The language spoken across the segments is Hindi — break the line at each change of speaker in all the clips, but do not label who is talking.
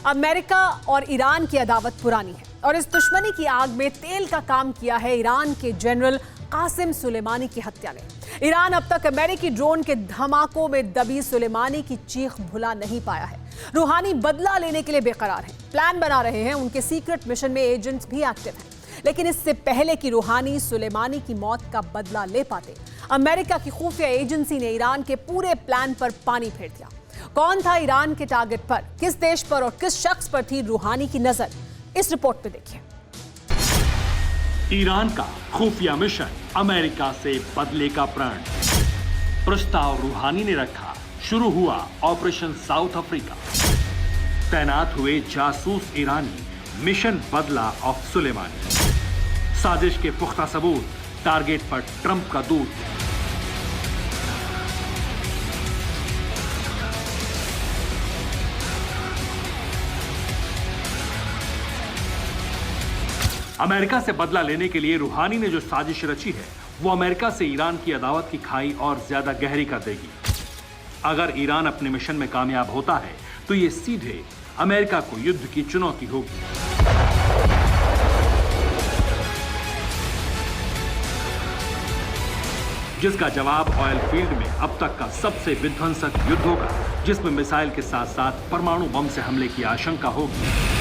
अमेरिका और ईरान की अदावत पुरानी है और इस दुश्मनी की आग में तेल का काम किया है ईरान के जनरल कासिम सुलेमानी की हत्या ने। ईरान अब तक अमेरिकी ड्रोन के धमाकों में दबी सुलेमानी की चीख भुला नहीं पाया है। रूहानी बदला लेने के लिए बेकरार हैं, प्लान बना रहे हैं। उनके सीक्रेट मिशन में एजेंट्स भी एक्टिव हैं, लेकिन इससे पहले कि रूहानी सुलेमानी की मौत का बदला ले पाते, अमेरिका की खुफिया एजेंसी ने ईरान के पूरे प्लान पर पानी फेर दिया। कौन था ईरान के टारगेट पर, किस देश पर और किस शख्स पर थी रूहानी की नजर, इस रिपोर्ट पे देखिए।
ईरान का खुफिया मिशन, अमेरिका से बदले का प्रण। प्रस्ताव रूहानी ने रखा, शुरू हुआ ऑपरेशन साउथ अफ्रीका। तैनात हुए जासूस ईरानी, मिशन बदला ऑफ सुलेमानी। साजिश के पुख्ता सबूत, टारगेट पर ट्रंप का दूत। अमेरिका से बदला लेने के लिए रूहानी ने जो साजिश रची है, वो अमेरिका से ईरान की अदावत की खाई और ज्यादा गहरी कर देगी। अगर ईरान अपने मिशन में कामयाब होता है तो ये सीधे अमेरिका को युद्ध की चुनौती होगी। जिसका जवाब ऑयल फील्ड में अब तक का सबसे विध्वंसक युद्ध होगा, जिसमें मिसाइल के साथ साथ परमाणु बम से हमले की आशंका होगी।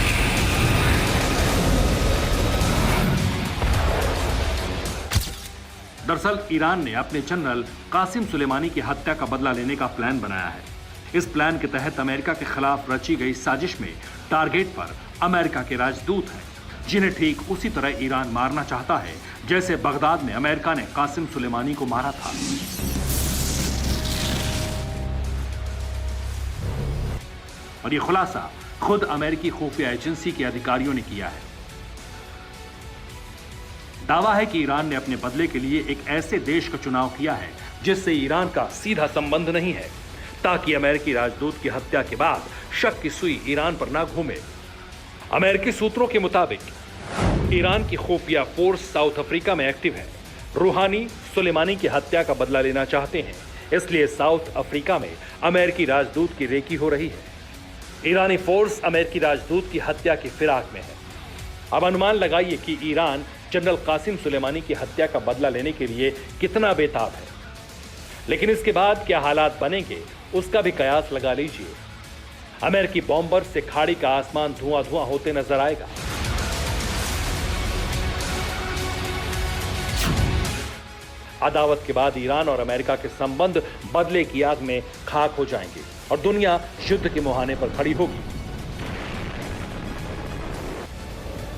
दरअसल ईरान ने अपने जनरल कासिम सुलेमानी की हत्या का बदला लेने का प्लान बनाया है। इस प्लान के तहत अमेरिका के खिलाफ रची गई साजिश में टारगेट पर अमेरिका के राजदूत हैं, जिन्हें ठीक उसी तरह ईरान मारना चाहता है जैसे बगदाद में अमेरिका ने कासिम सुलेमानी को मारा था। और यह खुलासा खुद अमेरिकी खुफिया एजेंसी के अधिकारियों ने किया है। दावा है कि ईरान ने अपने बदले के लिए एक ऐसे देश का चुनाव किया है जिससे ईरान का सीधा संबंध नहीं है, ताकि अमेरिकी राजदूत की हत्या के बाद शक की सुई ईरान पर ना घूमे। अमेरिकी सूत्रों के मुताबिक ईरान की खुफिया फोर्स साउथ अफ्रीका में एक्टिव है। रूहानी सुलेमानी की हत्या का बदला लेना चाहते हैं, इसलिए साउथ अफ्रीका में अमेरिकी राजदूत की रेकी हो रही है। ईरानी फोर्स अमेरिकी राजदूत की हत्या की फिराक में है। अब अनुमान लगाइए कि ईरान जनरल कासिम सुलेमानी की हत्या का बदला लेने के लिए कितना बेताब है। लेकिन इसके बाद क्या हालात बनेंगे, उसका भी कयास लगा लीजिए। अमेरिकी बॉम्बर से खाड़ी का आसमान धुआं धुआं होते नजर आएगा। अदावत के बाद ईरान और अमेरिका के संबंध बदले की आग में खाक हो जाएंगे और दुनिया युद्ध के मुहाने पर खड़ी होगी।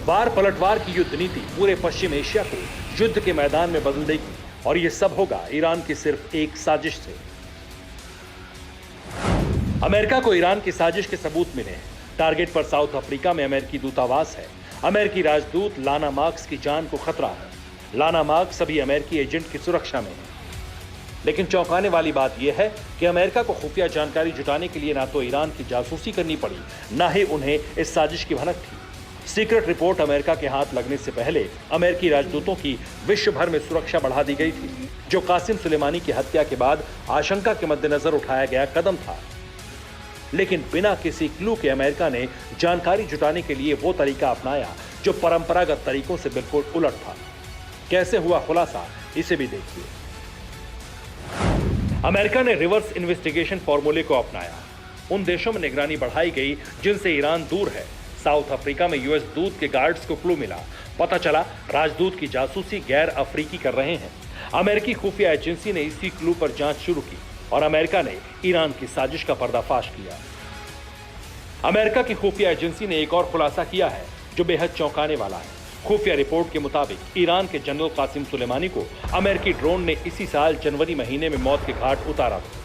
बार पलटवार की युद्ध नीति पूरे पश्चिम एशिया को युद्ध के मैदान में बदल देगी, और यह सब होगा ईरान की सिर्फ एक साजिश से। अमेरिका को ईरान की साजिश के सबूत मिले हैं। टारगेट पर साउथ अफ्रीका में अमेरिकी दूतावास है। अमेरिकी राजदूत लाना मार्क्स की जान को खतरा है। लाना मार्क्स अभी अमेरिकी एजेंट की सुरक्षा में है। लेकिन चौंकाने वाली बात यह है कि अमेरिका को खुफिया जानकारी जुटाने के लिए ना तो ईरान की जासूसी करनी पड़ी, ना ही उन्हें इस साजिश की भनक थी। सीक्रेट रिपोर्ट अमेरिका के हाथ लगने से पहले अमेरिकी राजदूतों की विश्व भर में सुरक्षा बढ़ा दी गई थी, जो कासिम सुलेमानी की हत्या के बाद आशंका के मद्देनजर उठाया गया कदम था। लेकिन बिना किसी क्लू के अमेरिका ने जानकारी जुटाने के लिए वो तरीका अपनाया जो परंपरागत तरीकों से बिल्कुल उलट था। कैसे हुआ खुलासा, इसे भी देखिए। अमेरिका ने रिवर्स इन्वेस्टिगेशन फॉर्मूले को अपनाया। उन देशों में निगरानी बढ़ाई गई जिनसे ईरान दूर है। साउथ अफ्रीका में यूएस दूत के गार्ड्स को क्लू मिला। पता चला राजदूत की जासूसी गैर अफ्रीकी कर रहे हैं। अमेरिकी खुफिया एजेंसी ने इसी क्लू पर जांच शुरू की और अमेरिका ने ईरान की साजिश का पर्दाफाश किया। अमेरिका की खुफिया एजेंसी ने एक और खुलासा किया है जो बेहद चौंकाने वाला है। खुफिया रिपोर्ट के मुताबिक ईरान के जनरल कासिम सुलेमानी को अमेरिकी ड्रोन ने इसी साल जनवरी महीने में मौत के घाट उतारा था,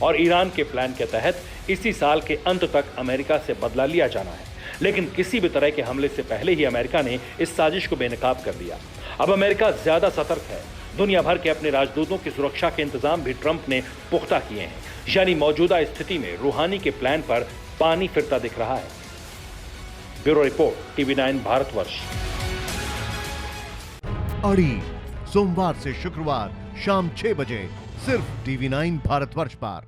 और ईरान के प्लान के तहत इसी साल के अंत तक अमेरिका से बदला लिया जाना है। लेकिन किसी भी तरह के हमले से पहले ही अमेरिका ने इस साजिश को बेनकाब कर दिया। अब अमेरिका ज्यादा सतर्क है। दुनिया भर के अपने राजदूतों की सुरक्षा के इंतजाम भी ट्रंप ने पुख्ता किए हैं। यानी मौजूदा स्थिति में रूहानी के प्लान पर पानी फिरता दिख रहा है। Bureau report, TV9 Bharatvarsh.
अड़ी सोमवार से शुक्रवार शाम 6 बजे सिर्फ टीवी9 भारतवर्ष पर।